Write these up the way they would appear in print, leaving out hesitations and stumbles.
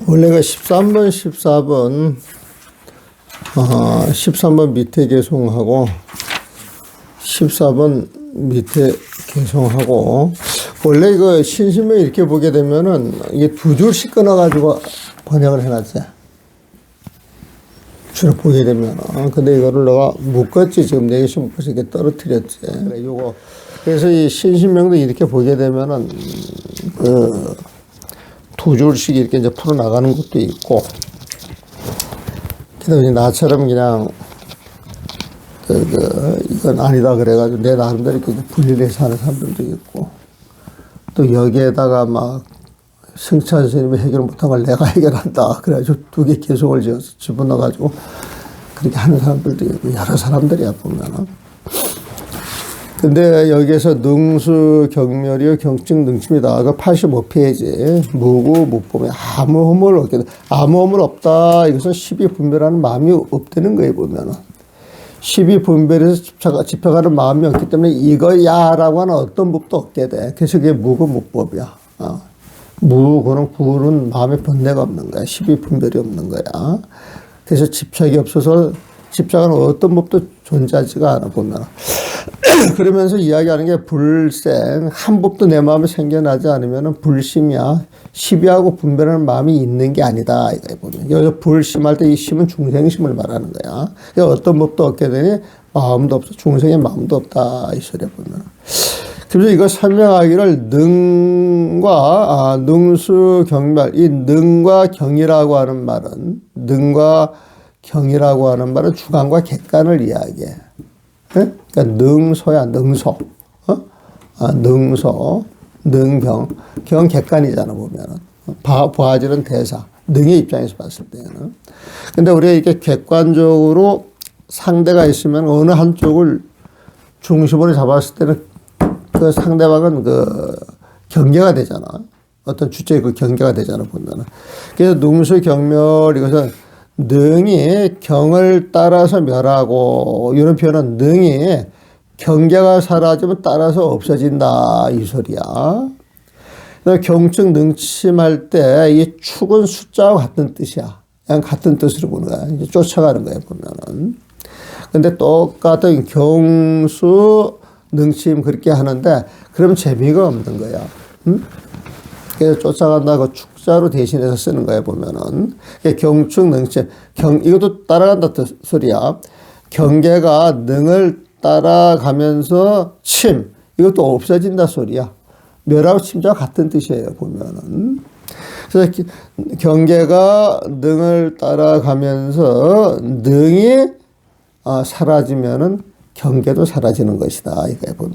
원래가 13번, 14번, 13번 밑에 개송하고 14번 밑에 개송하고, 원래 이거 신신명 이렇게 보게 되면은 이게 두 줄씩 끊어가지고 번역을 해놨지. 주로 보게 되면. 근데 이거를 내가 묶었지. 지금 4개씩 묶어서 이렇게 떨어뜨렸지. 그래서 이 신신명도 이렇게 보게 되면은 두 줄씩 이렇게 이제 풀어나가는 것도 있고, 그다음에 나처럼 그냥 이건 아니다 그래가지고 내 나름대로 이렇게 분리를 해서 하는 사람들도 있고, 또 여기에다가 막 승찬 스님이 해결 못한 걸 내가 해결한다 그래가지고 두 개 개송을 지어서 집어넣어가지고 그렇게 하는 사람들도 있고, 여러 사람들이야 보면은. 근데 여기에서 능수 경멸이요 경증 능침이다. 그 85페이지 무구 무법에 아무 허물 없게, 아무 허물 없다. 이것은 십이분별하는 마음이 없다는 거예요 보면은. 십이분별에서 집착하는 마음이 없기 때문에 이거야라고 하는 어떤 법도 없게 돼. 그래서 그게 무구 무법이야. 무구는 구는 마음에 번뇌가 없는 거야. 십이분별이 없는 거야. 그래서 집착이 없어서 집착하는 어떤 법도 존재하지가 않아 보면. 그러면서 이야기하는 게 불생, 한 법도 내 마음에 생겨나지 않으면 불심이야. 시비하고 분별하는 마음이 있는 게 아니다. 이거 보면. 여기서 불심할 때 이 심은 중생심을 말하는 거야. 그러니까 어떤 법도 없게 되니 마음도 없어. 중생의 마음도 없다. 이 소리에 보면. 그래서 이거 설명하기를 능과, 능수 경멸, 이 능과 경이라고 하는 말은, 능과 경이라고 하는 말은 주관과 객관을 이야기해. 네? 그러니까 능소야, 능소. 능소, 능경. 경 객관이잖아, 보면은. 보아지는 대사. 능의 입장에서 봤을 때는. 근데 우리가 이렇게 객관적으로 상대가 있으면 어느 한쪽을 중심으로 잡았을 때는 그 상대방은 경계가 되잖아. 어떤 주체의 경계가 되잖아, 보면은. 그래서 능수 경멸, 이것은 능이 경을 따라서 멸하고, 이런 표현은 능이 경계가 사라지면 따라서 없어진다 이 소리야. 경증 능침할 때 이 축은 숫자와 같은 뜻이야. 그냥 같은 뜻으로 보는 거야. 이제 쫓아가는 거야 보면은. 근데 똑같은 경수 능침 그렇게 하는데 그럼 재미가 없는 거야. 응? 그래서 쫓아간다고 축자로 대신해서 쓰는 거야 보면은. 경축 능침, 이것도 따라간다 소리야. 경계가 능을 따라가면서 침, 이것도 없어진다 소리야. 멸하고 침자와 같은 뜻이에요 보면은. 그래서 경계가 능을 따라가면서 능이 사라지면은 경계도 사라지는 것이다 이거에 보면.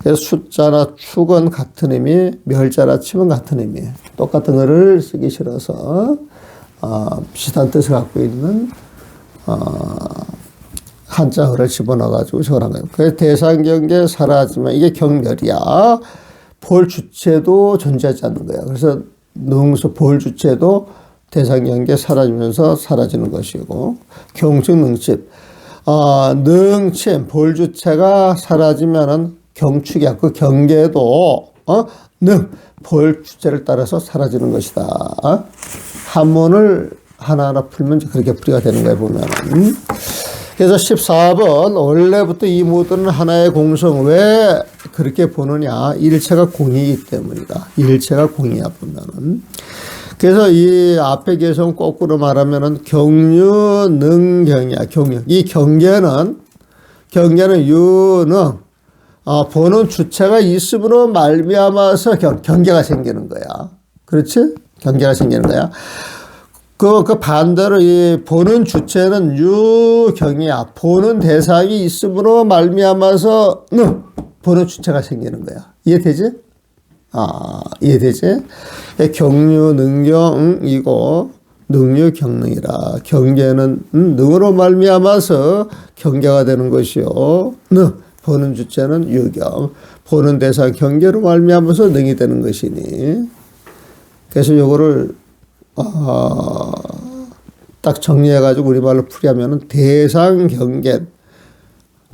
그래서 숫자나 축은 같은 의미, 멸자나 침은 같은 의미. 똑같은 거를 쓰기 싫어서 비슷한 뜻을 갖고 있는 한자어를 집어넣어가지고 저걸 한 거예요. 그래서 대상경계 사라지면 이게 경멸이야. 볼 주체도 존재하지 않는 거야. 그래서 능수 볼 주체도 대상경계 사라지면서 사라지는 것이고, 경증 능침. 능침, 볼 주체가 사라지면은 경축이야. 그 경계도, 볼 주체를 따라서 사라지는 것이다. 한문을 하나하나 풀면 그렇게 풀이가 되는 거야, 보면은. 그래서 14번, 원래부터 이 모든 하나의 공성, 왜 그렇게 보느냐. 일체가 공이기 때문이다. 일체가 공이야, 보면은. 그래서 이 앞에 개성 거꾸로 말하면은 경유, 능경이야, 경유. 이 경계는 유능, 보는 주체가 있음으로 말미암아서 경계가 생기는 거야. 그렇지? 경계가 생기는 거야. 그 반대로 이 보는 주체는 유경이야. 보는 대상이 있음으로 말미암아서 보는 주체가 생기는 거야. 이해되지? 이해되지? 경유, 능경이고 능유, 경능이라. 경계는 능으로 말미암아서 경계가 되는 것이요. 보는 주체는 유경. 보는 대상 경계로 말미암아서 능이 되는 것이니. 그래서 요거를 딱 정리해가지고 우리말로 풀이하면은 대상 경계,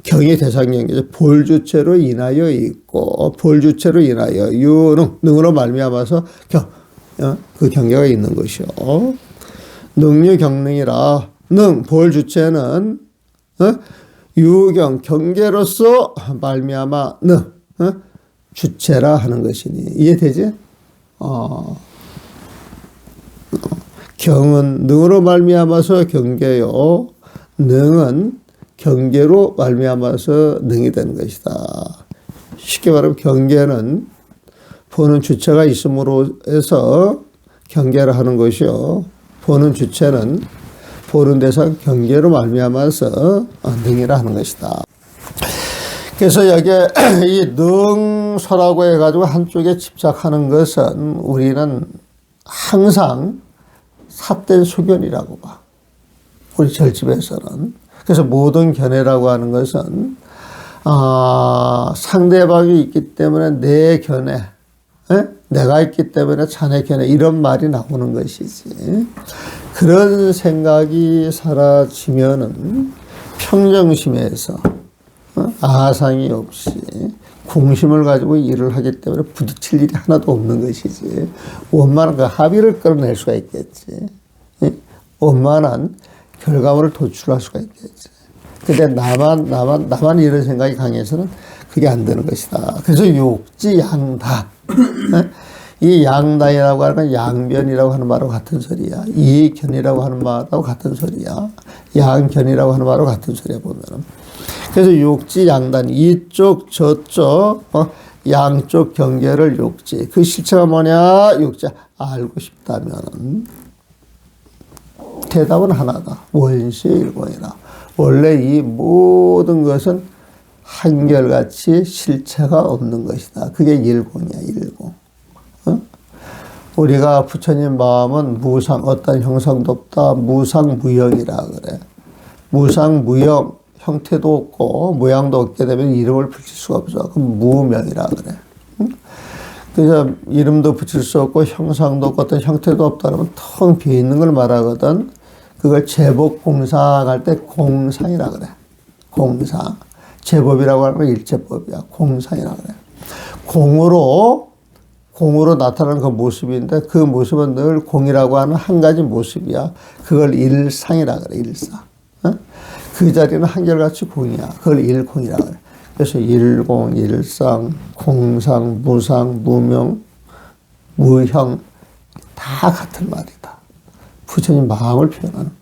경의 대상경계죠. 볼주체로 인하여 있고 볼주체로 인하여 유능 능으로 말미암아서 그 경계가 있는 것이요. 능유경능이라 능 볼주체는 유경 경계로서 말미암아 능 주체라 하는 것이니 이해되지? 경은 능으로 말미암아서 경계요. 능은 경계로 말미암아서 능이 되는 것이다. 쉽게 말하면 경계는 보는 주체가 있음으로 해서 경계를 하는 것이요. 보는 주체는 보는 대상 경계로 말미암아서 능이라 하는 것이다. 그래서 여기에 이 능소라고 해가지고 한쪽에 집착하는 것은 우리는 항상 삿된 소견이라고 봐. 우리 절집에서는. 그래서 모든 견해라고 하는 것은 상대방이 있기 때문에 내 견해, 내가 있기 때문에 자네 견해 이런 말이 나오는 것이지. 그런 생각이 사라지면은 평정심에서 아상이 없이 공심을 가지고 일을 하기 때문에 부딪힐 일이 하나도 없는 것이지. 원만한 그 합의를 끌어낼 수가 있겠지. 원만한 결과물을 도출할 수가 있겠지. 근데 나만 이런 생각이 강해서는 그게 안 되는 것이다. 그래서 욕지양다. 이 양다이라고 하는 건 양변이라고 하는 말하고 같은 소리야. 이견이라고 하는 말하고 같은 소리야. 양견이라고 하는 말하고 같은 소리야 보면은. 그래서 욕지양단 이쪽 저쪽 양쪽 경계를 욕지. 그 실체가 뭐냐? 욕지. 알고 싶다면은 대답은 하나다. 원시일공이다. 원래 이 모든 것은 한결같이 실체가 없는 것이다. 그게 일공이야, 일공. 우리가 부처님 마음은 무상, 어떤 형상도 없다. 무상무형이라 그래. 무상무형, 형태도 없고 모양도 없게 되면 이름을 붙일 수가 없어. 그럼 무명이라 그래. 그래서 이름도 붙일 수 없고 형상도 없고 어떤 형태도 없다 그러면 텅 비어있는 걸 말하거든. 그걸 제법공상할 때 공상이라 그래. 공상. 제법이라고 하는 건 일제법이야. 공상이라 그래. 공으로 나타나는 그 모습인데 그 모습은 늘 공이라고 하는 한 가지 모습이야. 그걸 일상이라 그래. 일상. 그 자리는 한결같이 공이야. 그걸 일공이라 그래. 그래서 일공, 일상, 공상, 무상, 무명, 무형 다 같은 말이다. 부처님 마음을 표현하는 말이야.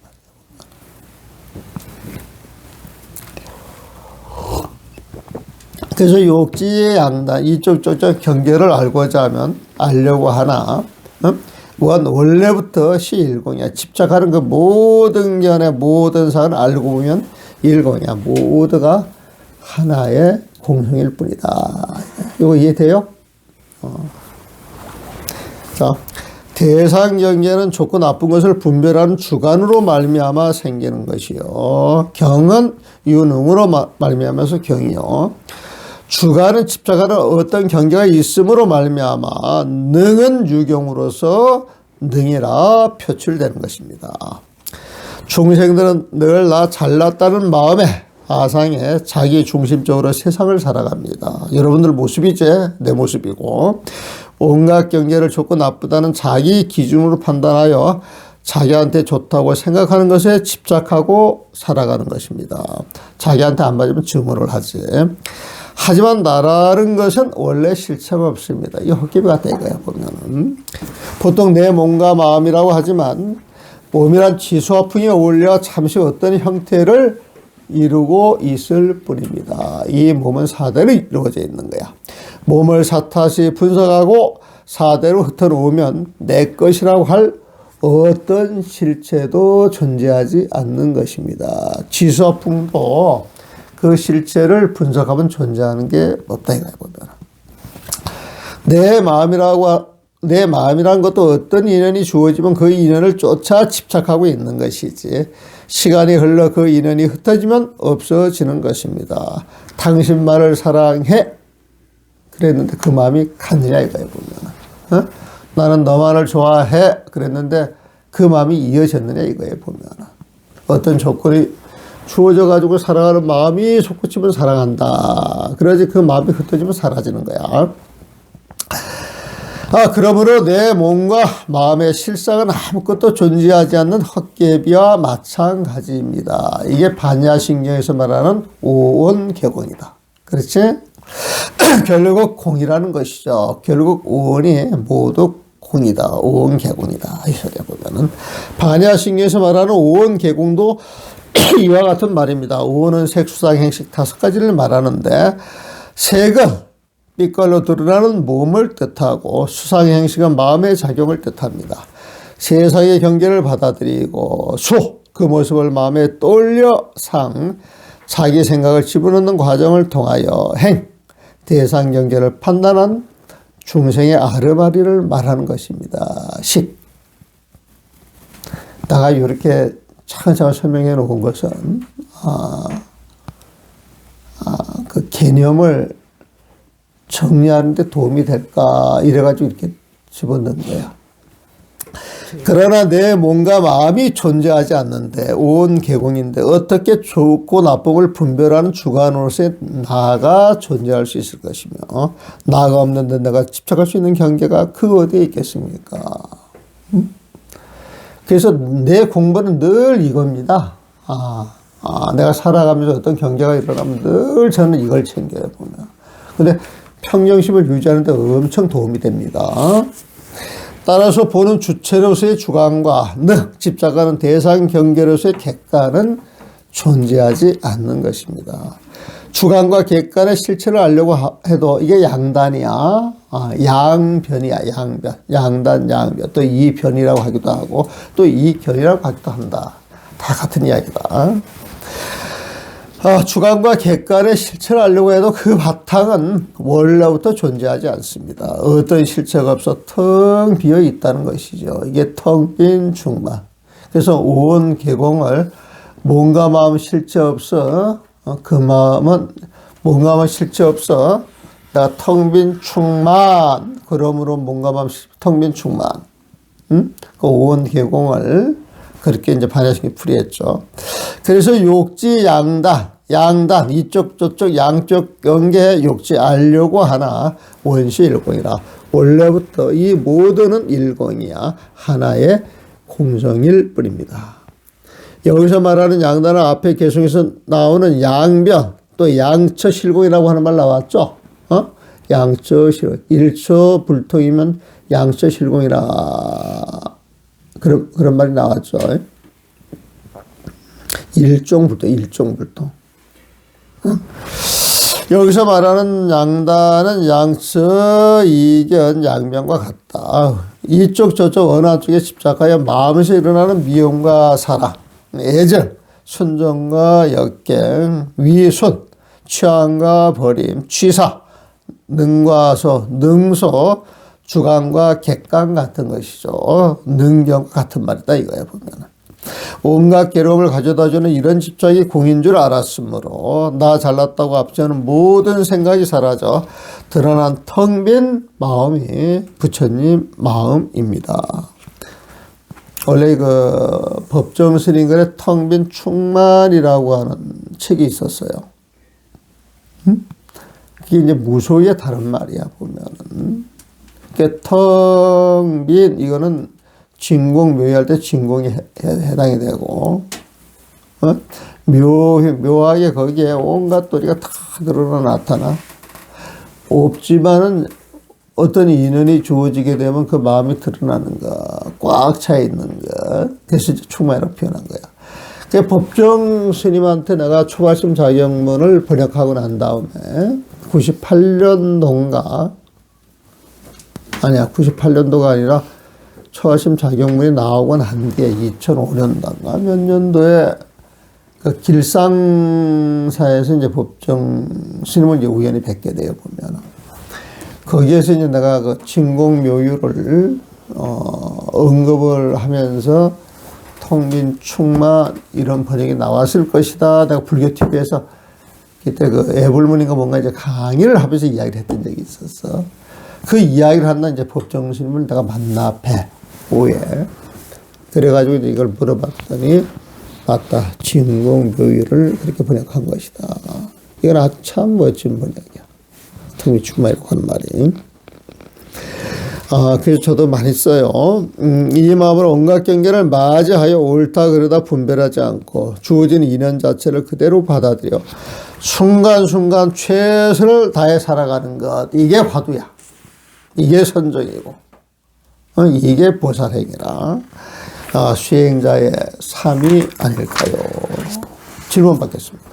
그래서 욕지의 양단 이쪽 저쪽 경계를 알고자 하면 알려고 하나 원래부터 시일공이야. 집착하는 그 모든 견해 모든 사을 알고 보면 일공이야. 모두가 하나의 공성일 뿐이다. 이거 이해돼요? 자, 대상 경계는 좋고 나쁜 것을 분별하는 주관으로 말미암아 생기는 것이요. 경은 유능으로 말미암아서 경이요. 주관은 집착하는 어떤 경계가 있음으로 말미암아 능은 유경으로서 능이라 표출되는 것입니다. 중생들은 늘 나 잘났다는 마음에 아상에 자기 중심적으로 세상을 살아갑니다. 여러분들 모습이지 내 모습이고 온갖 경계를 좋고 나쁘다는 자기 기준으로 판단하여 자기한테 좋다고 생각하는 것에 집착하고 살아가는 것입니다. 자기한테 안 맞으면 증오를 하지. 하지만 나라는 것은 원래 실체가 없습니다. 이 헛개비 같다 이거야 보면은. 보통 내 몸과 마음이라고 하지만 몸이란 지수화풍이 어울려 잠시 어떤 형태를 이루고 있을 뿐입니다. 이 몸은 사대로 이루어져 있는 거야. 몸을 사탓이 분석하고 사대로 흩어놓으면 내 것이라고 할 어떤 실체도 존재하지 않는 것입니다. 지수화풍도 그 실체를 분석하면 존재하는 게 없다 이거야 보면. 내 마음이라는 것도 어떤 인연이 주어지면 그 인연을 쫓아 집착하고 있는 것이지. 시간이 흘러 그 인연이 흩어지면 없어지는 것입니다. 당신만을 사랑해 그랬는데 그 마음이 갔느냐 이거야 보면. 나는 너만을 좋아해 그랬는데 그 마음이 이어졌느냐 이거야 보면. 어떤 조건이 주어져 가지고 사랑하는 마음이 솟구치면 사랑한다. 그래야지 그 마음이 흩어지면 사라지는 거야. 그러므로 내 몸과 마음의 실상은 아무것도 존재하지 않는 헛개비와 마찬가지입니다. 이게 반야신경에서 말하는 오온개공이다. 그렇지? 결국 공이라는 것이죠. 결국 오온이 모두 공이다. 오온개공이다. 이 소리에 보면은 반야신경에서 말하는 오온개공도 이와 같은 말입니다. 오온은 색수상행식 5가지를 말하는데 색은 빛깔로 드러나는 몸을 뜻하고 수상행식은 마음의 작용을 뜻합니다. 세상의 경계를 받아들이고 수, 그 모습을 마음에 떠올려 상, 자기 생각을 집어넣는 과정을 통하여 행, 대상 경계를 판단한 중생의 아르바리를 말하는 것입니다. 식. 내가 이렇게 차근차근 설명해 놓은 것은 그 개념을 정리하는 데 도움이 될까 이래가지고 이렇게 집어넣은 거야. 그러나 내 몸과 마음이 존재하지 않는데 온 개공인데 어떻게 좋고 나쁨을 분별하는 주관으로서의 나가 존재할 수 있을 것이며 나가 없는데 내가 집착할 수 있는 경계가 그 어디에 있겠습니까? 그래서 내 공부는 늘 이겁니다. 내가 살아가면서 어떤 경계가 일어나면 늘 저는 이걸 챙겨요, 보면. 근데 평정심을 유지하는 데 엄청 도움이 됩니다. 따라서 보는 주체로서의 주관과 집착하는 대상 경계로서의 객관은 존재하지 않는 것입니다. 주관과 객관의 실체를 알려고 해도 이게 양단이야. 양변이야. 양변. 양단, 양변. 또 이변이라고 하기도 하고 또 이견이라고 하기도 한다. 다 같은 이야기다. 주관과 객관의 실체를 알려고 해도 그 바탕은 원래부터 존재하지 않습니다. 어떤 실체가 없어 텅 비어 있다는 것이죠. 이게 텅 빈 충만. 그래서 온 개공을 몸과 마음 실체 없어 그 마음은 몸과 마음 실체 없어 내가 텅 빈 충만. 그러므로 몸과 마음 텅 빈 충만. 그 온 개공을 그렇게 이제 반야신경이 풀이했죠. 그래서 욕지 양단 이쪽 저쪽 양쪽 경계에 욕지 알려고 하나 원시 일공이라. 원래부터 이 모두는 일공이야. 하나의 공성일 뿐입니다. 여기서 말하는 양단은 앞에 개성에서 나오는 양변 또 양처실공이라고 하는 말 나왔죠. 양처실공. 일처 불통이면 양처실공이라. 그런 말이 나왔죠. 일종불통. 여기서 말하는 양단은 양처, 이견, 양변과 같다. 이쪽 저쪽 어느 한쪽에 집착하여 마음에서 일어나는 미움과 사랑, 애절, 순종과 역경, 위순, 취함과 버림, 취사, 능과 능소, 주관과 객관 같은 것이죠. 능경과 같은 말이다 이거야 보면은. 온갖 괴로움을 가져다주는 이런 집착이 공인 줄 알았으므로 나 잘났다고 앞지하는 모든 생각이 사라져 드러난 텅 빈 마음이 부처님 마음입니다. 원래 그 법정스님들의 텅 빈 충만이라고 하는 책이 있었어요. 그게 이제 무소유의 다른 말이야 보면은. 텅 빈 이거는 진공 묘의할 때 진공이 해당이 되고 묘하게 거기에 온갖 도리가 다 드러나 나타나. 없지만은 어떤 인연이 주어지게 되면 그 마음이 드러나는 거, 꽉 차 있는 거. 그래서 충만이라고 표현한 거야. 그 법정 스님한테 내가 초발심 자격문을 번역하고 난 다음에 98년도인가 아니야 98년도가 아니라 초발심 자격문이 나오고 난 뒤에 2005년도인가 몇 년도에 그 길상사에서 이제 법정 스님을 이제 우연히 뵙게 돼요 보면. 거기에서 이제 내가 그 진공묘유를 언급을 하면서 통빈 충만 이런 번역이 나왔을 것이다. 내가 불교TV에서 그때 그 애불문인가 뭔가 이제 강의를 하면서 이야기를 했던 적이 있었어. 그 이야기를 한다 이제 법정스님을 내가 만나 뵈 오해. 그래가지고 이제 이걸 물어봤더니 맞다. 진공묘유를 그렇게 번역한 것이다. 이건 아주 참 멋진 번역이야. 틈이 충만이라고 하는 말이. 그래서 저도 많이 써요. 이 마음으로 온갖 경계를 맞이하여 옳다 그르다 분별하지 않고 주어진 인연 자체를 그대로 받아들여 순간순간 최선을 다해 살아가는 것. 이게 화두야. 이게 선정이고 이게 보살행위라. 수행자의 삶이 아닐까요? 질문 받겠습니다.